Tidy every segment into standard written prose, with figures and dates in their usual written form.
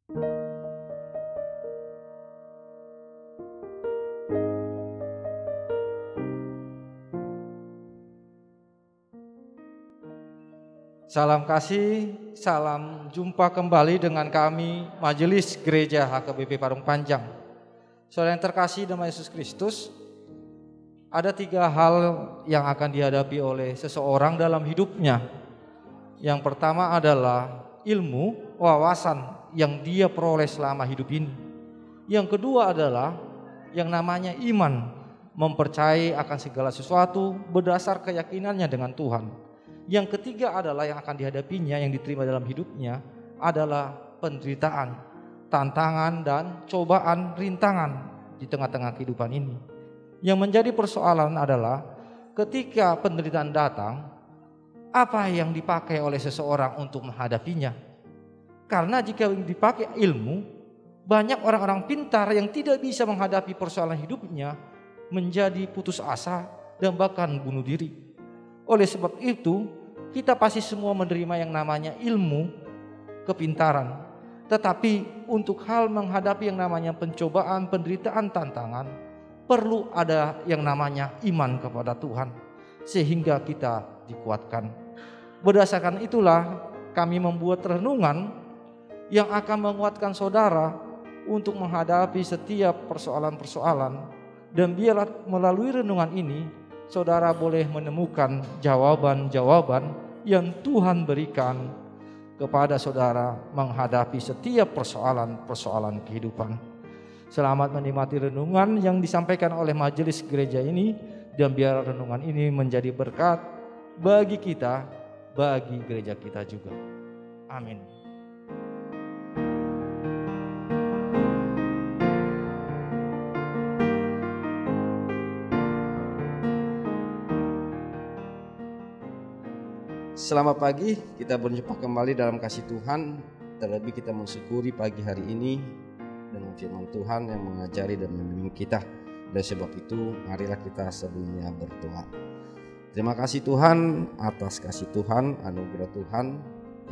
Salam kasih, salam jumpa kembali dengan kami Majelis Gereja HKBP Parung Panjang. Saudara yang terkasih dalam Yesus Kristus, ada 3 hal yang akan dihadapi oleh seseorang dalam hidupnya. Yang pertama adalah ilmu, wawasan yang dia peroleh selama hidup ini. Yang kedua adalah yang namanya iman, mempercayai akan segala sesuatu berdasar keyakinannya dengan Tuhan. Yang ketiga adalah yang akan dihadapinya, yang diterima dalam hidupnya adalah penderitaan, tantangan dan cobaan, rintangan di tengah-tengah kehidupan ini. Yang menjadi persoalan adalah ketika penderitaan datang, apa yang dipakai oleh seseorang untuk menghadapinya. Karena jika dipakai ilmu, banyak orang-orang pintar yang tidak bisa menghadapi persoalan hidupnya menjadi putus asa dan bahkan bunuh diri. Oleh sebab itu, kita pasti semua menerima yang namanya ilmu, kepintaran. Tetapi untuk hal menghadapi yang namanya pencobaan, penderitaan, tantangan, perlu ada yang namanya iman kepada Tuhan, sehingga kita dikuatkan. Berdasarkan itulah kami membuat renungan yang akan menguatkan saudara untuk menghadapi setiap persoalan-persoalan. Dan biarlah melalui renungan ini saudara boleh menemukan jawaban-jawaban yang Tuhan berikan kepada saudara menghadapi setiap persoalan-persoalan kehidupan. Selamat menikmati renungan yang disampaikan oleh majelis gereja ini, dan biar renungan ini menjadi berkat bagi kita, bagi gereja kita juga. Amin. Selamat pagi, kita berjumpa kembali dalam kasih Tuhan. Terlebih kita mensyukuri pagi hari ini dengan firman Tuhan yang mengajari dan membimbing kita. Dan sebab itu marilah kita sebelumnya berdoa. Terima kasih Tuhan atas kasih Tuhan, anugerah Tuhan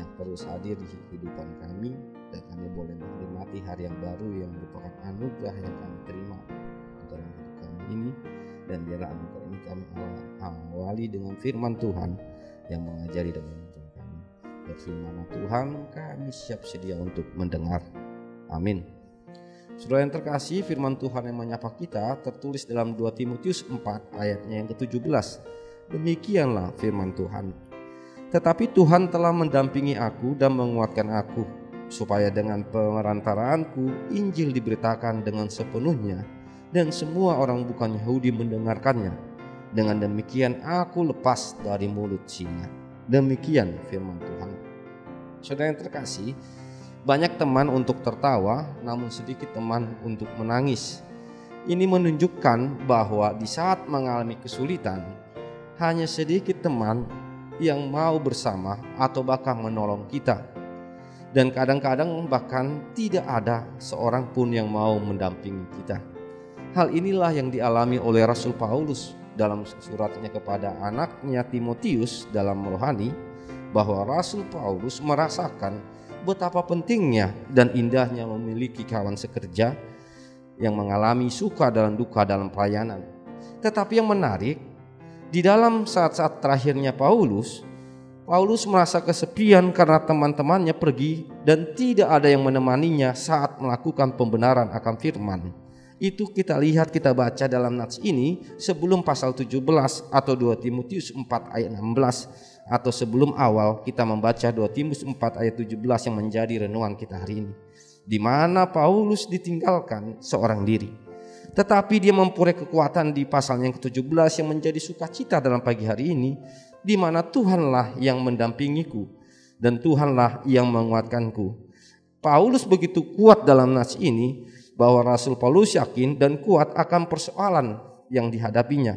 yang terus hadir di kehidupan kami. Dan kami boleh menikmati hari yang baru yang merupakan anugerah yang kami terima dalam hidup kami ini. Dan biarlah anugerah ini kami awali dengan firman Tuhan yang mengajari dan menuntun kami. Berfirman Tuhan, kami siap sedia untuk mendengar. Amin. Saudara yang terkasih, firman Tuhan yang menyapa kita tertulis dalam 2 Timotius 4 ayatnya yang ke-17. Demikianlah firman Tuhan. Tetapi Tuhan telah mendampingi aku dan menguatkan aku, supaya dengan pemerantaraanku Injil diberitakan dengan sepenuhnya, dan semua orang bukan Yahudi mendengarkannya. Dengan demikian aku lepas dari mulut singa. Demikian firman Tuhan. Saudara yang terkasih, banyak teman untuk tertawa, namun sedikit teman untuk menangis. Ini menunjukkan bahwa di saat mengalami kesulitan, hanya sedikit teman yang mau bersama atau bahkan menolong kita. Dan kadang-kadang bahkan tidak ada seorang pun yang mau mendampingi kita. Hal inilah yang dialami oleh Rasul Paulus dalam suratnya kepada anaknya Timotius dalam rohani, bahwa Rasul Paulus merasakan betapa pentingnya dan indahnya memiliki kawan sekerja yang mengalami suka dan duka dalam pelayanan. Tetapi yang menarik, di dalam saat-saat terakhirnya Paulus merasa kesepian karena teman-temannya pergi dan tidak ada yang menemaninya saat melakukan pembenaran akan firman. Itu kita lihat, kita baca dalam nats ini sebelum pasal 17 atau 2 Timotius 4 ayat 16, atau sebelum awal kita membaca 2 Timotius 4 ayat 17 yang menjadi renungan kita hari ini, di mana Paulus ditinggalkan seorang diri. Tetapi dia memperoleh kekuatan di pasal yang ke-17 yang menjadi sukacita dalam pagi hari ini, di mana Tuhanlah yang mendampingiku dan Tuhanlah yang menguatkanku. Paulus begitu kuat dalam nats ini bahwa Rasul Paulus yakin dan kuat akan persoalan yang dihadapinya.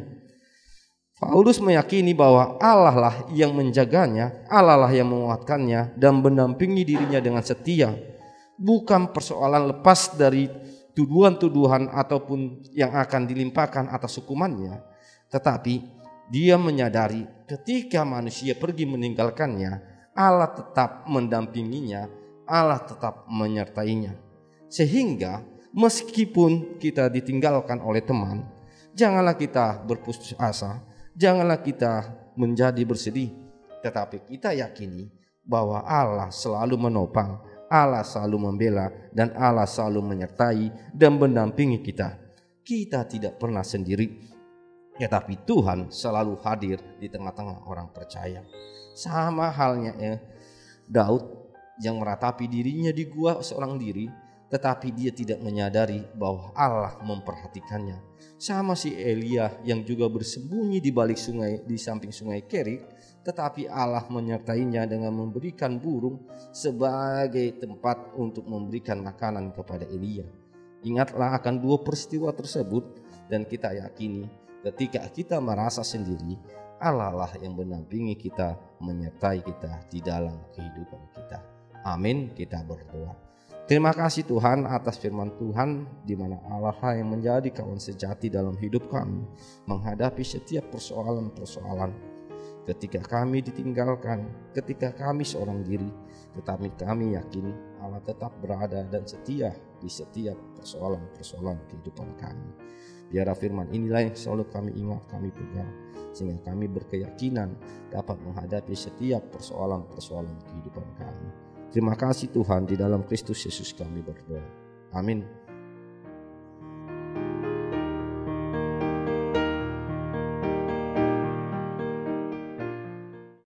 Paulus meyakini bahwa Allah lah yang menjaganya, Allah lah yang menguatkannya dan mendampingi dirinya dengan setia. Bukan persoalan lepas dari tuduhan-tuduhan ataupun yang akan dilimpahkan atas hukumannya, tetapi dia menyadari ketika manusia pergi meninggalkannya, Allah tetap mendampinginya, Allah tetap menyertainya. Sehingga meskipun kita ditinggalkan oleh teman, janganlah kita berputus asa, janganlah kita menjadi bersedih, tetapi kita yakini bahwa Allah selalu menopang, Allah selalu membela, dan Allah selalu menyertai dan mendampingi kita. Kita tidak pernah sendiri, tetapi Tuhan selalu hadir di tengah-tengah orang percaya. Sama halnya Daud yang meratapi dirinya di gua seorang diri, tetapi dia tidak menyadari bahwa Allah memperhatikannya. Sama si Elia yang juga bersembunyi di balik sungai, di samping sungai Kerit, tetapi Allah menyertainya dengan memberikan burung sebagai tempat untuk memberikan makanan kepada Elia. Ingatlah akan dua peristiwa tersebut, dan kita yakini ketika kita merasa sendiri, Allah lah yang mendampingi kita, menyertai kita di dalam kehidupan kita. Amin. Kita berdoa. Terima kasih Tuhan atas firman Tuhan, di mana Allah yang menjadi kawan sejati dalam hidup kami menghadapi setiap persoalan-persoalan. Ketika kami ditinggalkan, ketika kami seorang diri, tetapi kami yakin Allah tetap berada dan setia di setiap persoalan-persoalan kehidupan kami. Biarlah firman inilah yang selalu kami ingat, kami pegang, sehingga kami berkeyakinan dapat menghadapi setiap persoalan-persoalan kehidupan kami. Terima kasih Tuhan, di dalam Kristus Yesus kami berdoa. Amin.